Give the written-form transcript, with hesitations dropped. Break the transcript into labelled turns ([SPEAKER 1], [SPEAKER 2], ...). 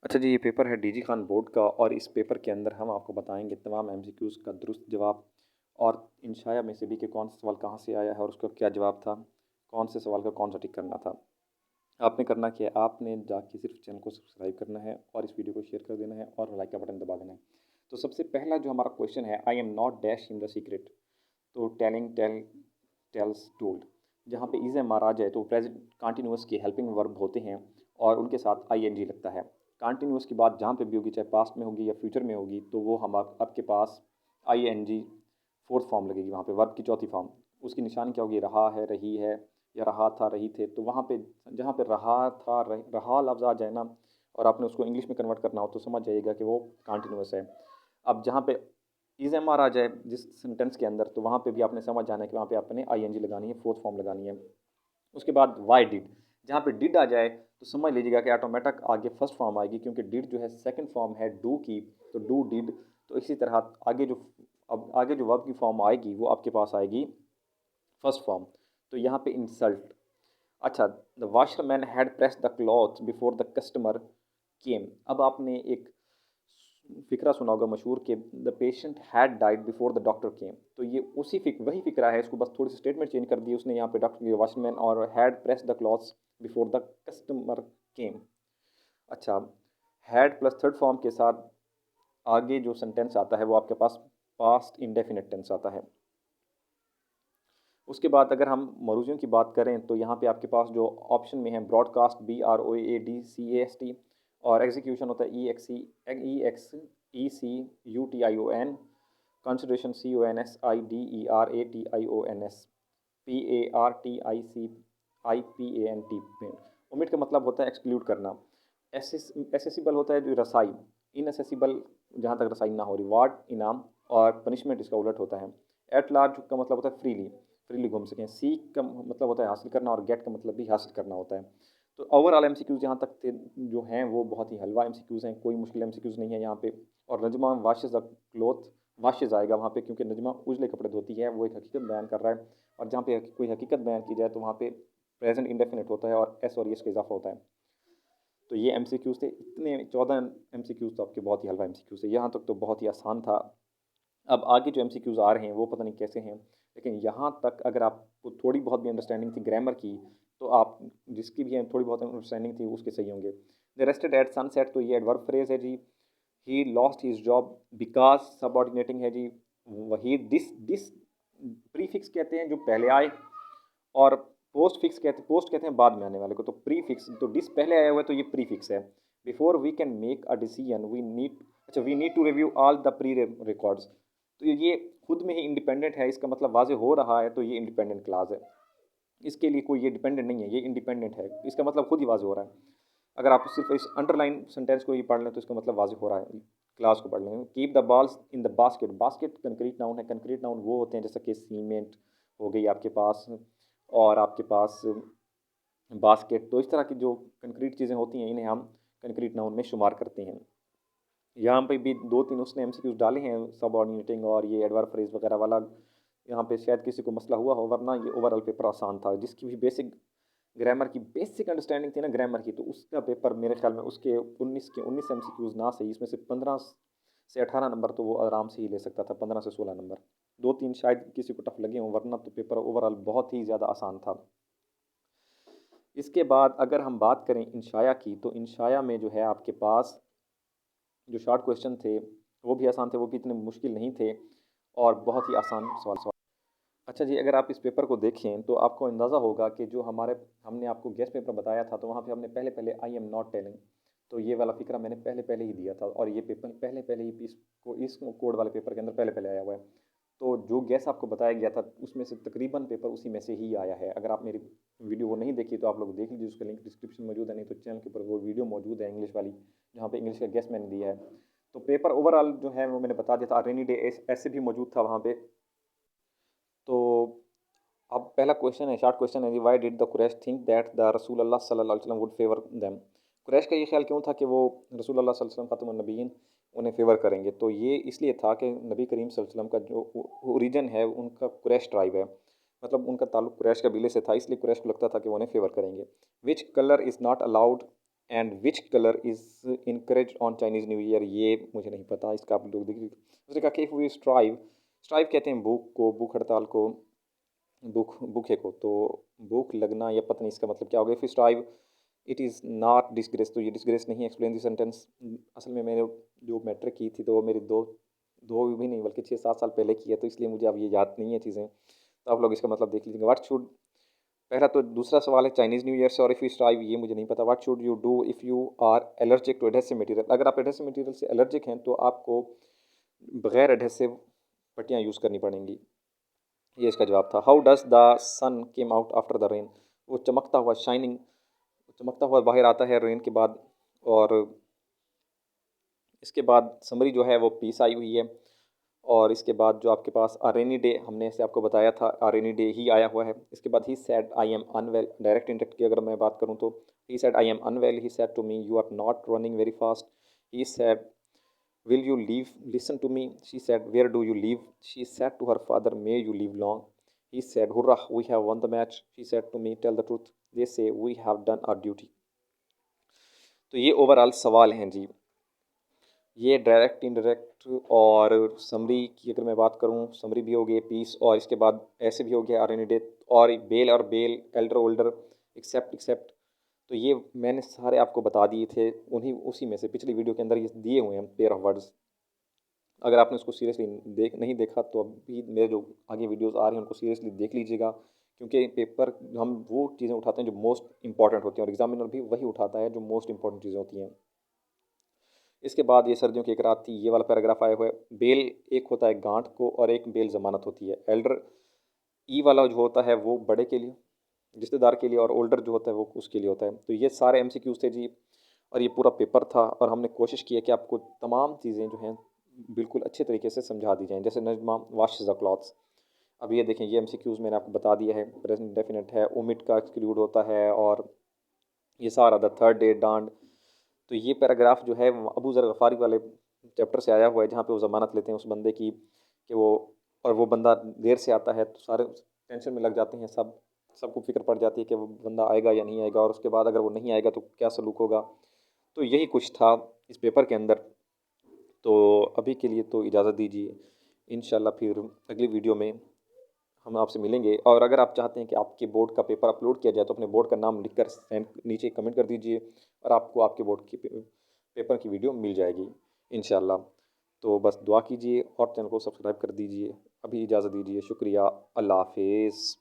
[SPEAKER 1] अच्छा जी, ये पेपर है डीजी खान बोर्ड का और इस पेपर के अंदर हम आपको बताएंगे तमाम एमसीक्यूज़ का दुरुस्त जवाब और इंशाया में से भी कि कौन सा सवाल कहाँ से आया है और उसका क्या जवाब था, कौन से सवाल का कौन सा टिक करना था। आपने करना क्या है, आपने जाके सिर्फ चैनल को सब्सक्राइब करना है और इस वीडियो को शेयर कर देना है और लाइक का बटन दबा देना है। तो सबसे पहला जो हमारा क्वेश्चन है, I am not dash in the secret. तो टेल्स टोल्ड, जहाँ पे इज़ एम आर आ जाए तो प्रेजेंट कंटिन्यूअस के हेल्पिंग वर्ब होते हैं और उनके साथ आई एन जी लगता है। कंटिन्यूअस की बात जहाँ पे भी होगी, चाहे पास्ट में होगी या फ्यूचर में होगी, तो वो हम आपके पास I N G fourth form लगेगी वहाँ पे, वर्ब की चौथी फॉर्म। उसकी निशानी क्या होगी, रहा है, रही है, या रहा था, रही थे। तो वहाँ पे जहाँ पे रहा था, रहा लफ्ज़ आ जाए ना और आपने उसको इंग्लिश में कन्वर्ट करना हो तो समझ जाइएगा कि वो कंटिन्यूअस है। अब जहाँ पे इज़ एम आर आ जाए जिस सेंटेंस के अंदर, तो वहाँ पे भी आपने समझ जाना है कि वहाँ पे आपने आई एन जी लगानी है, फोर्थ फॉर्म लगानी है। उसके बाद वाई डिड, जहाँ पे डिड आ जाए तो समझ लीजिएगा कि ऑटोमेटिक आगे फर्स्ट फॉर्म आएगी, क्योंकि डिड जो है सेकंड फॉर्म है डू की, तो डू डिड। तो इसी तरह आगे जो वर्ब की फॉर्म आएगी वो आपके पास आएगी फर्स्ट फॉर्म। तो यहाँ पे इंसल्ट। अच्छा, the washerman had press the cloth before the customer came. अब आपने एक फ़िक्रा सुना होगा मशहूर के the patient had died before the doctor came. तो ये वही फ़िक्रा है, इसको बस थोड़ी सी स्टेटमेंट चेंज कर दी उसने यहाँ पे, डॉक्टर वॉशमैन और had press the clothes before the customer came. अच्छा, हैड प्लस थर्ड फॉर्म के साथ आगे जो सेंटेंस आता है वो आपके पास पास्ट इंडेफिनिट टेंस आता है। उसके बाद अगर हम मरूजियों की बात करें तो यहाँ पे आपके पास जो ऑप्शन में है, ब्रॉडकास्ट BROADCAST, और एग्जीक्यूशन होता है EXECUTION, consideration CONSIDERATIONS, PARTICIPANT। Omit का मतलब होता है एक्सक्लूड करना। एसेसिबल होता है जो रसाई, इनएसेसिबल जहाँ तक रसाई ना हो। रिवार्ड इनाम, और पनिशमेंट इसका उलट होता है। एट लार्ज का मतलब होता है फ्रीली, फ्रीली घूम सकें। सीक का मतलब होता है हासिल करना, और गेट का मतलब भी हासिल करना होता है। तो ओवरऑल एमसीक्यूज़ जहाँ तक थे जो हैं वो बहुत ही हलवा एमसीक्यूज़ हैं, कोई मुश्किल एमसीक्यूज़ नहीं है यहाँ पे। और नजमा वाशेज़ द क्लोथ, वाशेज़ आएगा वहाँ पे, क्योंकि नजमा उजले कपड़े धोती है, वो एक हकीकत बयान कर रहा है। और जहाँ पे कोई हकीकत बयान की जाए तो वहाँ पे प्रेजेंट इंडेफिनिट होता है और एस और यस का इजाफा होता है। तो ये एमसीक्यूज़ थे, इतने 14 एमसीक्यूज़ तो आपके बहुत ही हलवा एमसीक्यूज़ है, यहाँ तक तो बहुत ही आसान था। अब आगे जो एमसीक्यूज़ आ रहे हैं वो पता नहीं कैसे हैं, लेकिन यहाँ तक अगर आपको थोड़ी बहुत भी अंडरस्टैंडिंग थी ग्रामर की, तो आप जिसकी भी थोड़ी बहुत अंडरस्टैंडिंग थी उसके सही होंगे। द रेस्टेड एट सनसेट, तो ये एडवर्ब फ्रेज है जी। He lost his job because subordinating है जी। वही दिस प्रीफिक्स कहते हैं जो पहले आए, और पोस्ट कहते हैं बाद में आने वाले को। तो प्रीफिक्स, तो डिस पहले आया हुआ है तो ये प्रीफिक्स है। Before we can make a decision we need, अच्छा, we need to review all the pre records. तो ये खुद में ही इंडिपेंडेंट है, इसका मतलब वाजे हो रहा है, तो ये इंडिपेंडेंट क्लास है। इसके लिए कोई ये डिपेंडेंट नहीं है, ये इंडिपेंडेंट है, इसका मतलब खुद ही वाजे हो रहा है। अगर आप सिर्फ इस अंडरलाइन सेंटेंस को ही पढ़ लें तो इसका मतलब वाजे हो रहा है, क्लास को पढ़ लें। Keep the balls in the basket, basket concrete noun है। कंक्रीट नाउन वो होते हैं जैसे कि सीमेंट हो गई आपके पास, और आपके पास बास्केट। तो इस तरह की जो कंक्रीट चीज़ें होती हैं इन्हें हम कंक्रीट नाउन में शुमार करते हैं। यहाँ पे भी दो तीन उसने एमसीक्यूज डाले हैं, सबऑर्डिनेटिंग और ये एडवर्ब फ्रेज वगैरह वाला। यहाँ पे शायद किसी को मसला हुआ हो, वरना ये ओवरऑल पेपर आसान था। जिसकी भी ग्रामर की बेसिक अंडरस्टैंडिंग थी ना ग्रामर की, तो उसका पेपर मेरे ख्याल में उसके 19 एमसीक्यूज ना सही, इसमें से 15 से 18 नंबर तो वो आराम से ही ले सकता था, 15 से 16 नंबर। दो तीन शायद किसी को टफ लगे हों, वरना तो पेपर ओवरऑल बहुत ही ज़्यादा आसान था। इसके बाद अगर हम बात करें इंशाया की, तो इंशाया में जो है आपके पास जो शॉर्ट क्वेश्चन थे वो भी आसान थे, वो भी इतने मुश्किल नहीं थे, और बहुत ही आसान सवाल। अच्छा जी, अगर आप इस पेपर को देखें तो आपको अंदाज़ा होगा कि जो हमने आपको गेस्ट पेपर बताया था, तो वहाँ पे हमने पहले पहले आई एम नॉट टेलिंग, तो ये वाला फिक्रा मैंने पहले पहले ही दिया था, और ये पेपर पहले पहले ही इस कोड वाले पेपर के अंदर पहले पहले आया हुआ है। तो जो गैस आपको बताया गया था उसमें से तकरीबन पेपर उसी में से ही आया है। अगर आप मेरी वीडियो वो नहीं देखी तो आप लोग देख लीजिए, उसका लिंक डिस्क्रिप्शन मौजूद है, नहीं तो चैनल के ऊपर वो वीडियो मौजूद है इंग्लिश वाली, जहाँ पे इंग्लिश का गैस मैंने दिया है। तो पेपर ओवरऑल जो है वो मैंने बता दिया था। रेनी डे ऐसे भी मौजूद था वहाँ पे। तो अब पहला क्वेश्चन है, शॉर्ट क्वेश्चन है, why did the Quraysh think that the रसूल अल्लाह सल्लल्लाहु अलैहि वसल्लम वुड फेवर देम। कुरैश का ये ख्याल क्यों था कि वो रसूल अल्लाह सल्लल्लाहु अलैहि वसल्लम खातमुन नबीयीन उन्हें फेवर करेंगे। तो ये इसलिए था कि नबी करीम सल्लल्लाहु अलैहि वसल्लम का जो ओरिजिन है उनका कुरैश ट्राइब है, मतलब उनका ताल्लुक कुरैश कबीले से था, इसलिए कुरैश को लगता था कि वो उन्हें फेवर करेंगे। Which colour is not allowed and which colour is encourage on Chinese new year, ये मुझे नहीं पता, इसका आप लोग देखिए। उसने कहा कि वी स्ट्राइव, स्ट्राइव कहते हैं भूख को, भूख हड़ताल को, भूखे को। तो भूख लगना या पता नहीं इसका मतलब क्या होगा। If strive it is not disgrace, तो ये डिसग्रेस नहीं है। एक्सप्लेन दी सेंटेंस, असल में मैंने जो मैट्रिक की थी तो वो मेरी दो दो भी नहीं बल्कि 6-7 साल पहले की है, तो इसलिए मुझे अब ये याद नहीं है चीज़ें। तो आप लोग इसका मतलब देख लीजिएगा। व्हाट शुड, पहला तो दूसरा सवाल है चाइनीज़ न्यू ईयर से और इफ़ यू स्ट्राइव, ये मुझे नहीं पता। What should you do if you are allergic to adhesive material, अगर आप एडहेसिव मटेरियल से एलर्जिक हैं तो आपको बगैर एडहेसिव पट्टियाँ यूज़ करनी पड़ेंगी। ये इसका जवाब था। How does the sun came out after the rain, वो चमकता हुआ, शाइनिंग, चमकता हुआ बाहर आता है रेन के बाद। और इसके बाद समरी जो है वो पीस आई हुई है। और इसके बाद जो आपके पास आ रेनी डे, हमने इसे आपको बताया था, आ रेनी डे ही आया हुआ है। इसके बाद he said I am unwell, direct indirect की अगर मैं बात करूँ तो he said I am unwell, he said to me you are not running very fast, he said will you leave listen to me, she said where do you live, she said to her father may you live long, he said hurrah we have won the match, she said to me tell the truth, they say we have done our duty। तो ये overall सवाल हैं जी। ये direct indirect और summary की अगर मैं बात करूँ, समरी भी हो गई पीस, और इसके बाद ऐसे भी हो गया आर एन डे, और बेल, एल्डर ओल्डर, एक्सेप्ट। तो ये मैंने सारे आपको बता दिए थे, उन्हीं उसी में से पिछली वीडियो के अंदर ये दिए हुए हैं पेयर ऑफ वर्ड्स। अगर आपने उसको सीरियसली नहीं देखा तो अभी मेरे जो आगे वीडियोस आ रही हैं उनको सीरियसली देख लीजिएगा, क्योंकि पेपर हम वो चीज़ें उठाते हैं जो मोस्ट इंपॉर्टेंट होती हैं, और एग्जामिनर भी वही उठाता है जो मोस्ट इंपॉर्टेंट चीज़ें होती हैं। इसके बाद ये सर्दियों की एक रात थी, ये वाला पैराग्राफ आया हुआ है। बेल एक होता है गांठ को और एक बेल जमानत होती है। एल्डर ई वाला जो होता है वो बड़े के लिए, रिश्तेदार के लिए, और ओल्डर जो होता है वो उसके लिए होता है। तो ये सारे एमसीक्यूज थे जी, और ये पूरा पेपर था, और हमने कोशिश की है कि आपको तमाम चीज़ें जो हैं बिल्कुल अच्छे तरीके से समझा दी जाएँ। जैसे नजमा वाश द क्लॉथ्स, अब ये देखें, ये एमसीक्यूज मैंने आपको बता दिया है। प्रेजेंट डेफिनेट है, ओमिट का एक्सक्लूड होता है, और ये सारा द थर्ड डे डांड। तो ये पैराग्राफ जो है अबू ज़र गफ़ारी वाले चैप्टर से आया हुआ है, जहाँ पे वो ज़मानत लेते हैं उस बंदे की कि वो, और वो बंदा देर से आता है तो सारे टेंशन में लग जाते हैं, सबको फिक्र पड़ जाती है कि वो बंदा आएगा या नहीं आएगा, और उसके बाद अगर वो नहीं आएगा तो क्या सलूक होगा। तो यही कुछ था इस पेपर के अंदर। तो अभी के लिए तो इजाज़त दीजिए, इंशाल्लाह फिर अगली वीडियो में हम आपसे मिलेंगे। और अगर आप चाहते हैं कि आपके बोर्ड का पेपर अपलोड किया जाए तो अपने बोर्ड का नाम लिखकर सेंड नीचे कमेंट कर दीजिए, और आपको आपके बोर्ड की पेपर की वीडियो मिल जाएगी इंशाल्लाह। तो बस दुआ कीजिए और चैनल को सब्सक्राइब कर दीजिए। अभी इजाज़त दीजिए, शुक्रिया, अल्लाह हाफिज़।